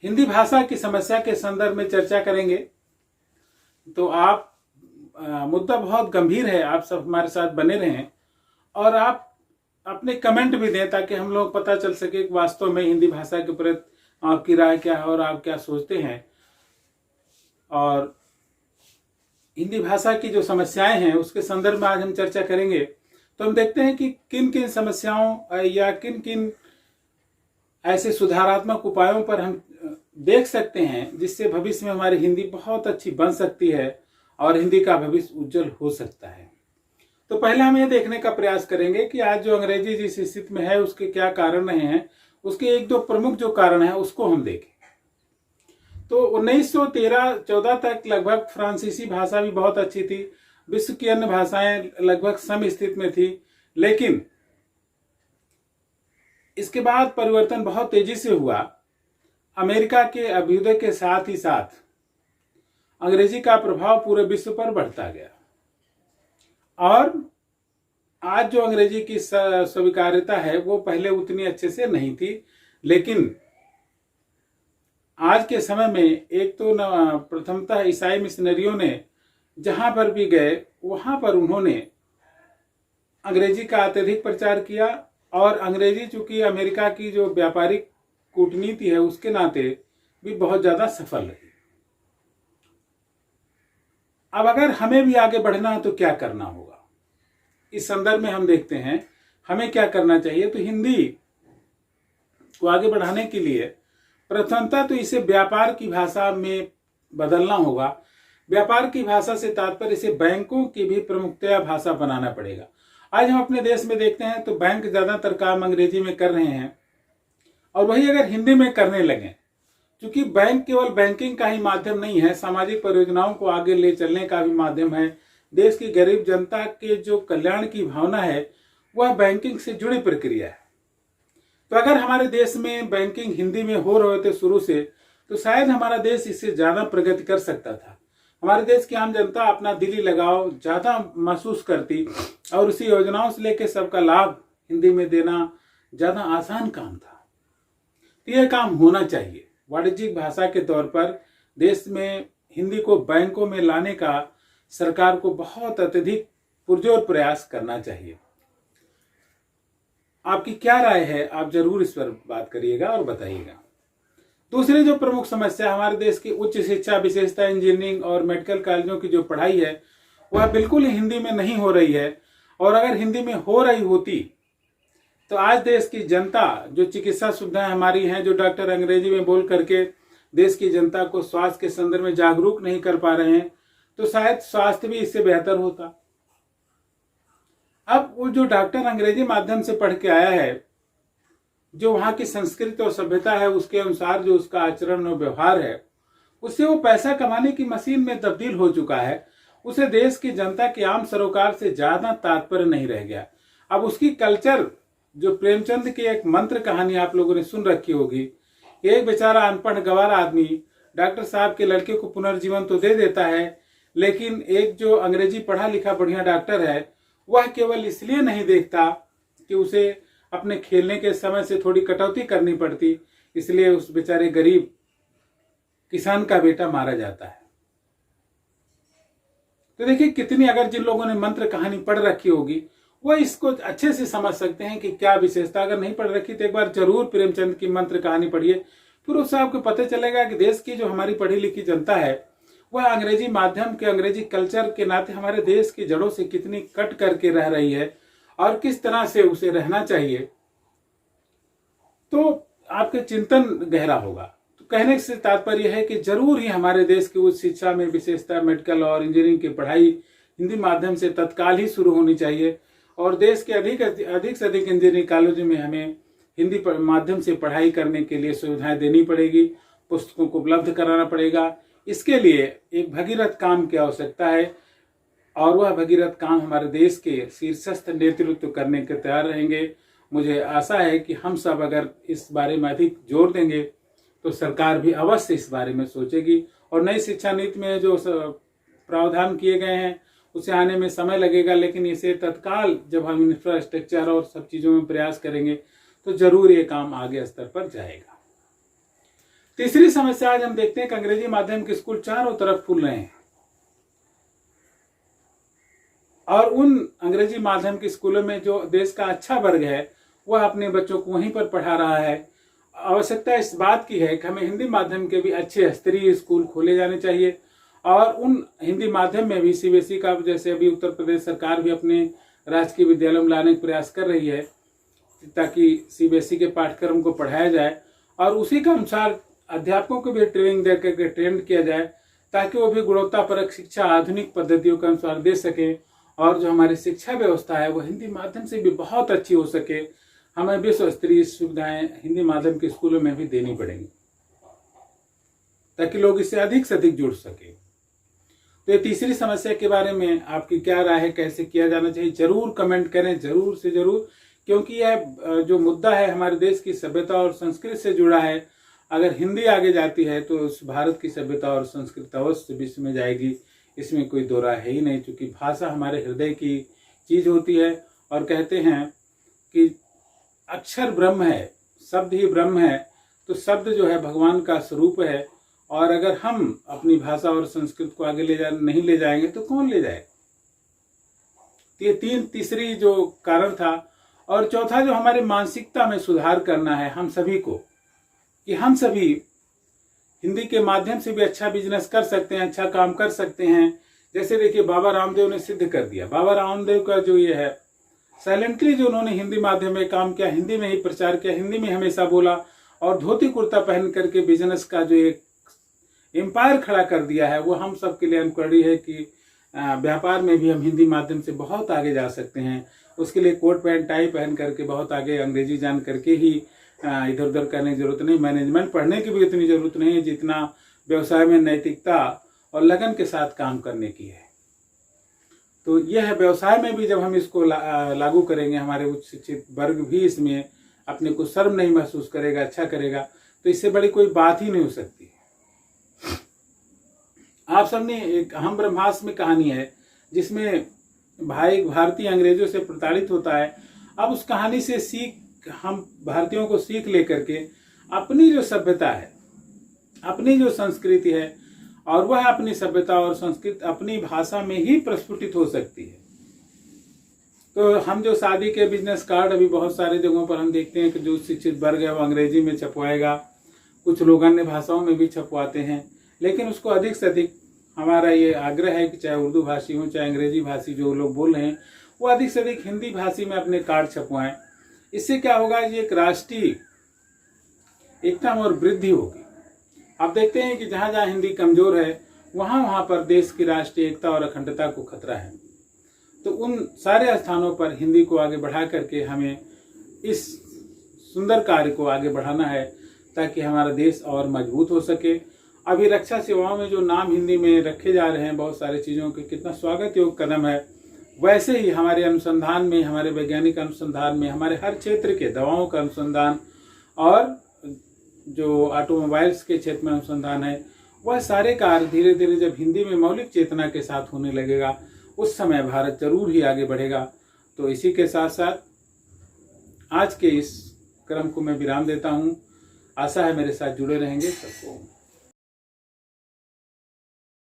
हिंदी भाषा की समस्या के संदर्भ में चर्चा करेंगे। तो आप मुद्दा बहुत गंभीर है, आप सब हमारे साथ बने रहें और आप अपने कमेंट भी दें ताकि हम लोग पता चल सके कि वास्तव में हिंदी भाषा के प्रति आपकी राय क्या है और आप क्या सोचते हैं। और हिंदी भाषा की जो समस्याएं हैं उसके संदर्भ में आज हम चर्चा करेंगे। तो हम देखते हैं कि किन किन समस्याओं या किन किन ऐसे सुधारात्मक उपायों पर हम देख सकते हैं जिससे भविष्य में हमारी हिंदी बहुत अच्छी बन सकती है और हिंदी का भविष्य उज्जवल हो सकता है। तो पहले हम ये देखने का प्रयास करेंगे कि आज जो अंग्रेजी जिस स्थिति में है उसके क्या कारण रहे हैं, उसके एक दो प्रमुख जो कारण है उसको हम देखें। तो 1913-14 तक लगभग फ्रांसीसी भाषा भी बहुत अच्छी थी, विश्व की अन्य भाषाएं लगभग सम स्थिति में थी, लेकिन इसके बाद परिवर्तन बहुत तेजी से हुआ। अमेरिका के अभ्युदय के साथ ही साथ अंग्रेजी का प्रभाव पूरे विश्व पर बढ़ता गया और आज जो अंग्रेजी की स्वीकार्यता है वो पहले उतनी अच्छे से नहीं थी, लेकिन आज के समय में एक तो प्रथमतः ईसाई मिशनरियों ने जहां पर भी गए वहां पर उन्होंने अंग्रेजी का अत्यधिक प्रचार किया और अंग्रेजी चूंकि अमेरिका की जो व्यापारिक कूटनीति है उसके नाते भी बहुत ज्यादा सफल रही। अब अगर हमें भी आगे बढ़ना है तो क्या करना होगा, इस संदर्भ में हम देखते हैं हमें क्या करना चाहिए। तो हिंदी को आगे बढ़ाने के लिए प्रथमतः तो इसे व्यापार की भाषा में बदलना होगा। व्यापार की भाषा से तात्पर्य इसे बैंकों की भी प्रमुखतया भाषा बनाना पड़ेगा। आज हम अपने देश में देखते हैं तो बैंक ज्यादातर काम अंग्रेजी में कर रहे हैं और वही अगर हिंदी में करने लगे, क्योंकि बैंक केवल बैंकिंग का ही माध्यम नहीं है, सामाजिक परियोजनाओं को आगे ले चलने का भी माध्यम है। देश की गरीब जनता के जो कल्याण की भावना है वह बैंकिंग से जुड़ी प्रक्रिया है। तो अगर हमारे देश में बैंकिंग हिंदी में हो रहे थे शुरू से तो शायद हमारा देश इससे ज्यादा प्रगति कर सकता था। हमारे देश की आम जनता अपना दिली लगाव ज्यादा महसूस करती और उसी योजनाओं से लेकर सबका लाभ हिंदी में देना ज्यादा आसान काम था। तो यह काम होना चाहिए। वाणिज्यिक भाषा के तौर पर देश में हिंदी को बैंकों में लाने का सरकार को बहुत अत्यधिक पुरजोर प्रयास करना चाहिए। आपकी क्या राय है, आप जरूर इस पर बात करिएगा और बताइएगा। दूसरी जो प्रमुख समस्या हमारे देश की उच्च शिक्षा, विशेषतः इंजीनियरिंग और मेडिकल कॉलेजों की जो पढ़ाई है वह बिल्कुल ही हिंदी में नहीं हो रही है और अगर हिंदी में हो रही होती तो आज देश की जनता जो चिकित्सा सुविधाएं हमारी हैं, जो डॉक्टर अंग्रेजी में बोल करके देश की जनता को स्वास्थ्य के संदर्भ में जागरूक नहीं कर पा रहे हैं, तो शायद स्वास्थ्य भी इससे बेहतर होता। अब वो जो डॉक्टर अंग्रेजी माध्यम से पढ़ के आया है, जो वहां की संस्कृति और सभ्यता है उसके अनुसार जो उसका आचरण और व्यवहार है, उससे वो पैसा कमाने की मशीन में तब्दील हो चुका है। उसे देश की जनता के आम सरोकार से ज्यादा तात्पर्य नहीं रह गया। अब उसकी कल्चर, जो प्रेमचंद की एक मंत्र कहानी आप लोगों ने सुन रखी होगी, एक बेचारा अनपढ़ गंवार आदमी डॉक्टर साहब के लड़के को पुनर्जीवन तो दे देता है, लेकिन एक जो अंग्रेजी पढ़ा लिखा बढ़िया डॉक्टर है वह केवल इसलिए नहीं देखता कि उसे अपने खेलने के समय से थोड़ी कटौती करनी पड़ती, इसलिए उस बेचारे गरीब किसान का बेटा मारा जाता है। तो देखिए कितनी, अगर जिन लोगों ने मंत्र कहानी पढ़ रखी होगी वह इसको अच्छे से समझ सकते हैं कि क्या विशेषता। अगर नहीं पढ़ रखी तो एक बार जरूर प्रेमचंद की मंत्र कहानी पढ़िए, फिर उससे आपको पता चलेगा कि देश की जो हमारी पढ़ी लिखी जनता है वह अंग्रेजी माध्यम के, अंग्रेजी कल्चर के नाते हमारे देश की जड़ों से कितनी कट करके रह रही है और किस तरह से उसे रहना चाहिए। तो आपके चिंतन गहरा होगा। तो कहने से तात्पर्य है कि जरूर ही हमारे देश की उच्च शिक्षा में विशेषतः मेडिकल और इंजीनियरिंग की पढ़ाई हिंदी माध्यम से तत्काल ही शुरू होनी चाहिए और देश के अधिक से अधिक इंजीनियरिंग कॉलेजों में हमें हिंदी माध्यम से पढ़ाई करने के लिए सुविधाएं देनी पड़ेगी, पुस्तकों को उपलब्ध कराना पड़ेगा। इसके लिए एक भगीरथ काम की आवश्यकता है और वह भगीरथ काम हमारे देश के शीर्षस्थ नेतृत्व करने के तैयार रहेंगे। मुझे आशा है कि हम सब अगर इस बारे में अधिक जोर देंगे तो सरकार भी अवश्य इस बारे में सोचेगी और नई शिक्षा नीति में जो प्रावधान किए गए हैं उसे आने में समय लगेगा, लेकिन इसे तत्काल जब हम इंफ्रास्ट्रक्चर और सब चीजों में प्रयास करेंगे तो जरूर ये काम आगे स्तर पर जाएगा। तीसरी समस्या आज हम देखते हैं कि अंग्रेजी माध्यम के स्कूल चारों तरफ खुल रहे हैं और उन अंग्रेजी माध्यम के स्कूलों में जो देश का अच्छा वर्ग है वह अपने बच्चों को वहीं पर पढ़ा रहा है। आवश्यकता इस बात की है कि हमें हिंदी माध्यम के भी अच्छे स्तरीय स्कूल खोले जाने चाहिए और उन हिंदी माध्यम में भी सीबीएसई का, जैसे अभी उत्तर प्रदेश सरकार भी अपने राजकीय विद्यालयों में लाने का प्रयास कर रही है ताकि सीबीएसई के पाठ्यक्रम को पढ़ाया जाए और उसी के अनुसार अध्यापकों को भी ट्रेनिंग दे करके ट्रेन किया जाए ताकि वो भी गुणवत्तापरक शिक्षा आधुनिक पद्धतियों के अनुसार दे सके और जो हमारी शिक्षा व्यवस्था है वो हिंदी माध्यम से भी बहुत अच्छी हो सके। हमें विश्व स्तरीय सुविधाएं हिंदी माध्यम के स्कूलों में भी देनी पड़ेंगी ताकि लोग इससे अधिक से अधिक जुड़ सके। तो ये तीसरी समस्या के बारे में आपकी क्या राय है, कैसे किया जाना चाहिए, जरूर कमेंट करें, जरूर से जरूर, क्योंकि यह जो मुद्दा है हमारे देश की सभ्यता और संस्कृति से जुड़ा है। अगर हिंदी आगे जाती है तो उस भारत की सभ्यता और संस्कृति अवश्य विश्व में जाएगी, इसमें कोई दो राय है ही नहीं, क्योंकि भाषा हमारे हृदय की चीज होती है और कहते हैं कि अक्षर ब्रह्म है, शब्द ही ब्रह्म है, तो शब्द जो है भगवान का स्वरूप है और अगर हम अपनी भाषा और संस्कृति को आगे नहीं ले जाएंगे तो कौन ले जाएगा। ये तीसरी जो कारण था। और चौथा जो हमारे मानसिकता में सुधार करना है हम सभी को, कि हम सभी हिंदी के माध्यम से भी अच्छा बिजनेस कर सकते हैं, अच्छा काम कर सकते हैं। जैसे देखिए बाबा रामदेव ने सिद्ध कर दिया। बाबा रामदेव का जो ये है साइलेंटली जो उन्होंने हिंदी माध्यम में काम किया, हिंदी में ही प्रचार किया, हिंदी में हमेशा बोला और धोती कुर्ता पहन करके बिजनेस का जो एक एम्पायर खड़ा कर दिया है, वो हम सब के लिए अनुकरणीय है कि व्यापार में भी हम हिंदी माध्यम से बहुत आगे जा सकते हैं। उसके लिए कोट पैंट टाई पहन करके बहुत आगे, अंग्रेजी जान करके ही इधर उधर करने की जरूरत नहीं, मैनेजमेंट पढ़ने की भी इतनी जरूरत नहीं है जितना व्यवसाय में नैतिकता और लगन के साथ काम करने की है। तो यह है, व्यवसाय में भी जब हम इसको लागू करेंगे, हमारे उच्च शिक्षित वर्ग भी इसमें अपने को शर्म नहीं महसूस करेगा, अच्छा करेगा, तो इससे बड़ी कोई बात ही नहीं हो सकती। आप सबने एक अहम ब्रह्मास्त्र में कहानी है जिसमें भाई भारतीय अंग्रेजों से प्रताड़ित होता है। अब उस कहानी से सीख, हम भारतीयों को सीख लेकर के अपनी जो सभ्यता है, अपनी जो संस्कृति है, और वह अपनी सभ्यता और संस्कृति अपनी भाषा में ही प्रस्फुटित हो सकती है। तो हम जो शादी के बिजनेस कार्ड अभी बहुत सारे जगहों पर हम देखते हैं कि जो शिक्षित वर्ग है वो अंग्रेजी में छपवाएगा, कुछ लोग अन्य भाषाओं में भी छपवाते हैं, लेकिन उसको अधिक से अधिक हमारा ये आग्रह है कि चाहे उर्दू भाषी हो चाहे अंग्रेजी भाषी जो लोग बोल रहे हैं वो अधिक से अधिक हिंदी भाषी में अपने कार्ड छपवाएं। इससे क्या होगा, ये एक राष्ट्रीय एकता और वृद्धि होगी। आप देखते हैं कि जहां जहां हिंदी कमजोर है वहां वहां पर देश की राष्ट्रीय एकता और अखंडता को खतरा है। तो उन सारे स्थानों पर हिंदी को आगे बढ़ा करके हमें इस सुंदर कार्य को आगे बढ़ाना है ताकि हमारा देश और मजबूत हो सके। अभी रक्षा सेवाओं में जो नाम हिंदी में रखे जा रहे हैं बहुत सारी चीज़ों के, कितना स्वागत योग्य कदम है। वैसे ही हमारे अनुसंधान में, हमारे वैज्ञानिक अनुसंधान में, हमारे हर क्षेत्र के दवाओं का अनुसंधान और जो ऑटोमोबाइल्स के क्षेत्र में अनुसंधान है, वह सारे कार्य धीरे धीरे जब हिंदी में मौलिक चेतना के साथ होने लगेगा उस समय भारत जरूर ही आगे बढ़ेगा। तो इसी के साथ साथ आज के इस क्रम को मैं विराम देता हूँ। आशा है मेरे साथ जुड़े रहेंगे। सबको